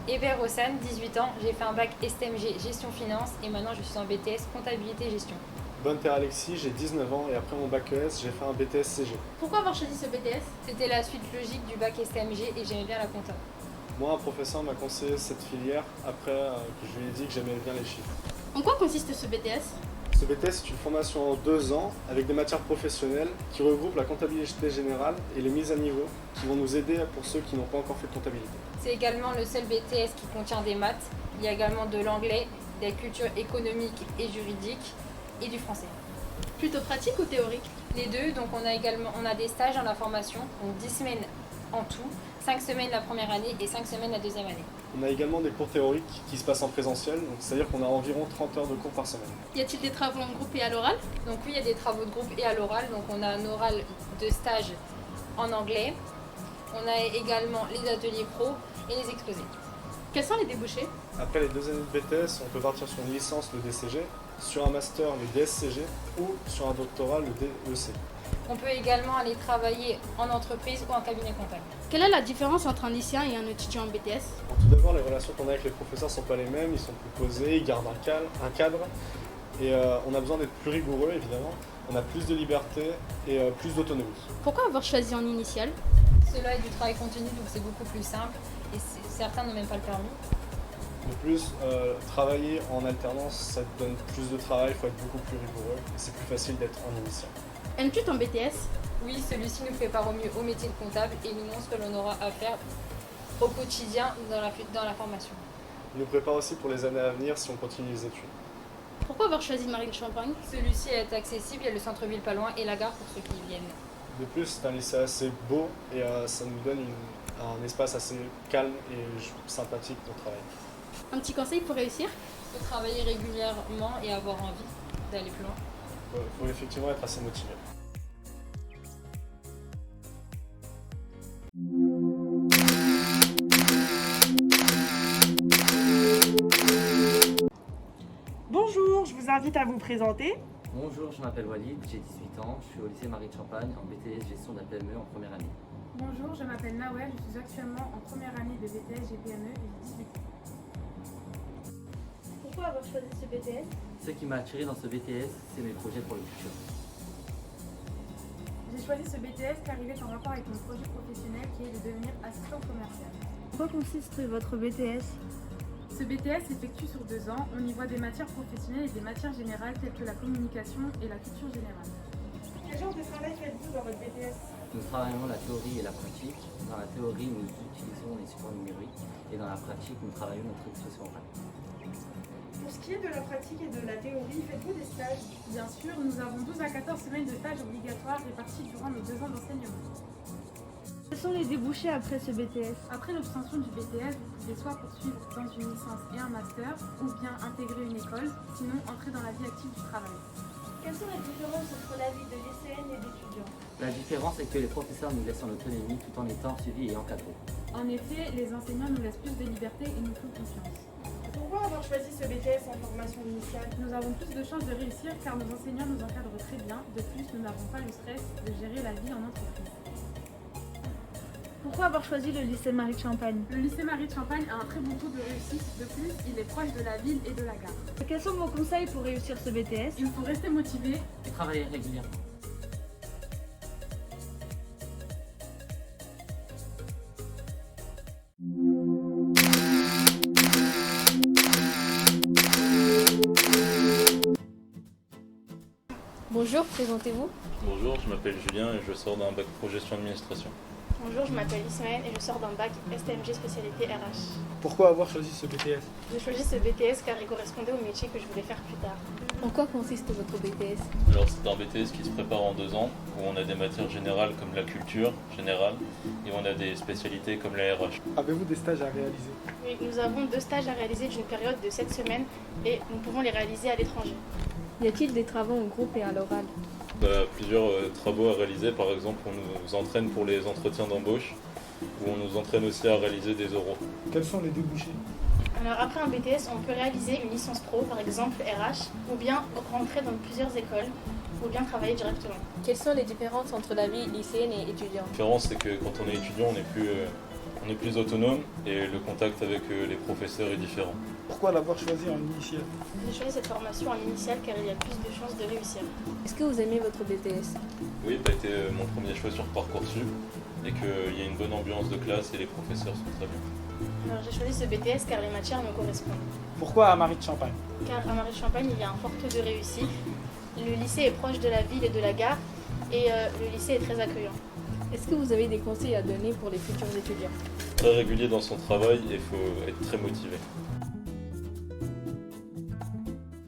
Hébert Rossane, 18 ans, j'ai fait un bac STMG Gestion Finance et maintenant je suis en BTS Comptabilité Gestion. Bonne Terre Alexis, j'ai 19 ans et après mon bac ES, j'ai fait un BTS CG. Pourquoi avoir choisi ce BTS? C'était la suite logique du bac STMG et j'aimais bien la compta. Moi, un professeur m'a conseillé cette filière après que je lui ai dit que j'aimais bien les chiffres. En quoi consiste ce BTS? Ce BTS est une formation en 2 ans avec des matières professionnelles qui regroupent la comptabilité générale et les mises à niveau qui vont nous aider pour ceux qui n'ont pas encore fait de comptabilité. C'est également le seul BTS qui contient des maths. Il y a également de l'anglais, des cultures économiques et juridiques et du français. Plutôt pratique ou théorique? Les deux, donc on a des stages dans la formation, donc 10 semaines en tout, 5 semaines la première année et 5 semaines la deuxième année. On a également des cours théoriques qui se passent en présentiel, donc c'est-à-dire qu'on a environ 30 heures de cours par semaine. Y a-t-il des travaux en groupe et à l'oral? Donc oui, il y a des travaux de groupe et à l'oral, donc on a un oral de stage en anglais, on a également les ateliers pro et les exposés. Quels sont les débouchés? Après les 2 années de BTS, on peut partir sur une licence, le DCG, sur un master, le DSCG, ou sur un doctorat, le DEC. On peut également aller travailler en entreprise ou en cabinet comptable. Quelle est la différence entre un lycéen et un étudiant en BTS? Bon, tout d'abord, les relations qu'on a avec les professeurs ne sont pas les mêmes, ils sont plus posés, ils gardent un cadre, et on a besoin d'être plus rigoureux évidemment, on a plus de liberté et plus d'autonomie. Pourquoi avoir choisi en initial? Cela est du travail continu, donc c'est beaucoup plus simple et certains n'ont même pas le permis. De plus, travailler en alternance, ça te donne plus de travail, il faut être beaucoup plus rigoureux, et c'est plus facile d'être en initial. Aimes-tu ton BTS? Oui, celui-ci nous prépare au mieux au métier de comptable et nous montre ce que l'on aura à faire au quotidien dans la formation. Il nous prépare aussi pour les années à venir si on continue les études. Pourquoi avoir choisi Marine Champagne? Celui-ci est accessible, il y a le centre-ville pas loin et la gare pour ceux qui y viennent. De plus, c'est un lycée assez beau et ça nous donne un espace assez calme et sympathique pour travailler. Un petit conseil pour réussir? Il faut travailler régulièrement et avoir envie d'aller plus loin. Il faut effectivement être assez motivé. Bonjour, je vous invite à vous présenter. Bonjour, je m'appelle Walid, j'ai 18 ans, je suis au lycée Marie de Champagne en BTS Gestion de la PME en première année. Bonjour, je m'appelle Nawel, je suis actuellement en première année de BTS GPME et j'ai 18 ans. Pourquoi avoir choisi ce BTS? Ce qui m'a attiré dans ce BTS, c'est mes projets pour le futur. J'ai choisi ce BTS car il est en rapport avec mon projet professionnel qui est de devenir assistant commercial. En quoi consiste votre BTS? Ce BTS s'effectue sur 2 ans, on y voit des matières professionnelles et des matières générales telles que la communication et la culture générale. Quel genre de travail faites-vous dans votre BTS? Nous travaillons la théorie et la pratique. Dans la théorie, nous utilisons les supports numériques et dans la pratique, nous travaillons notre expression orale. Pour ce qui est de la pratique et de la théorie, faites-vous des stages? Bien sûr, nous avons 12 à 14 semaines de stages obligatoires répartis durant nos 2 ans d'enseignement. Quels sont les débouchés après ce BTS? Après l'obtention du BTS, vous pouvez soit poursuivre dans une licence et un master, ou bien intégrer une école, sinon entrer dans la vie active du travail. Quelles sont les différences entre la vie de lycéenne et d'étudiant? La différence est que les professeurs nous laissent en autonomie tout en étant suivis et encadrés. En effet, les enseignants nous laissent plus de liberté et nous font confiance. Pourquoi avoir choisi ce BTS en formation initiale? Nous avons plus de chances de réussir car nos enseignants nous encadrent très bien. De plus, nous n'avons pas le stress de gérer la vie en entreprise. Pourquoi avoir choisi le lycée Marie de Champagne? Le lycée Marie de Champagne a un très bon taux de réussite. De plus, il est proche de la ville et de la gare. Quels sont vos conseils pour réussir ce BTS? Il faut rester motivé. Et travailler régulièrement. Bonjour, présentez-vous. Bonjour, je m'appelle Julien et je sors d'un bac pro gestion administration. Bonjour, je m'appelle Ismaël et je sors d'un bac STMG spécialité RH. Pourquoi avoir choisi ce BTS? J'ai choisi ce BTS car il correspondait au métier que je voulais faire plus tard. En quoi consiste votre BTS? Alors c'est un BTS qui se prépare en 2 ans, où on a des matières générales comme la culture générale et on a des spécialités comme la RH. Avez-vous des stages à réaliser? Oui, nous avons 2 stages à réaliser d'une période de 7 semaines et nous pouvons les réaliser à l'étranger. Y a-t-il des travaux en groupe et à l'oral? On a plusieurs travaux à réaliser, par exemple on nous entraîne pour les entretiens d'embauche, où on nous entraîne aussi à réaliser des oraux. Quels sont les débouchés? Alors après un BTS, on peut réaliser une licence pro, par exemple RH, ou bien rentrer dans plusieurs écoles, ou bien travailler directement. Quelles sont les différences entre la vie lycéenne et étudiante? La différence c'est que quand on est étudiant on n'est plus On est plus autonome et le contact avec les professeurs est différent. Pourquoi l'avoir choisi en initiale? J'ai choisi cette formation en initiale car il y a plus de chances de réussir. Est-ce que vous aimez votre BTS? Oui, ça a été mon premier choix sur Parcoursup et qu'il y a une bonne ambiance de classe et les professeurs sont très bien. Alors j'ai choisi ce BTS car les matières me correspondent. Pourquoi à Marie de Champagne? Car à Marie-de-Champagne, il y a un fort taux de réussite. Le lycée est proche de la ville et de la gare et le lycée est très accueillant. Est-ce que vous avez des conseils à donner pour les futurs étudiants? Très régulier dans son travail et il faut être très motivé.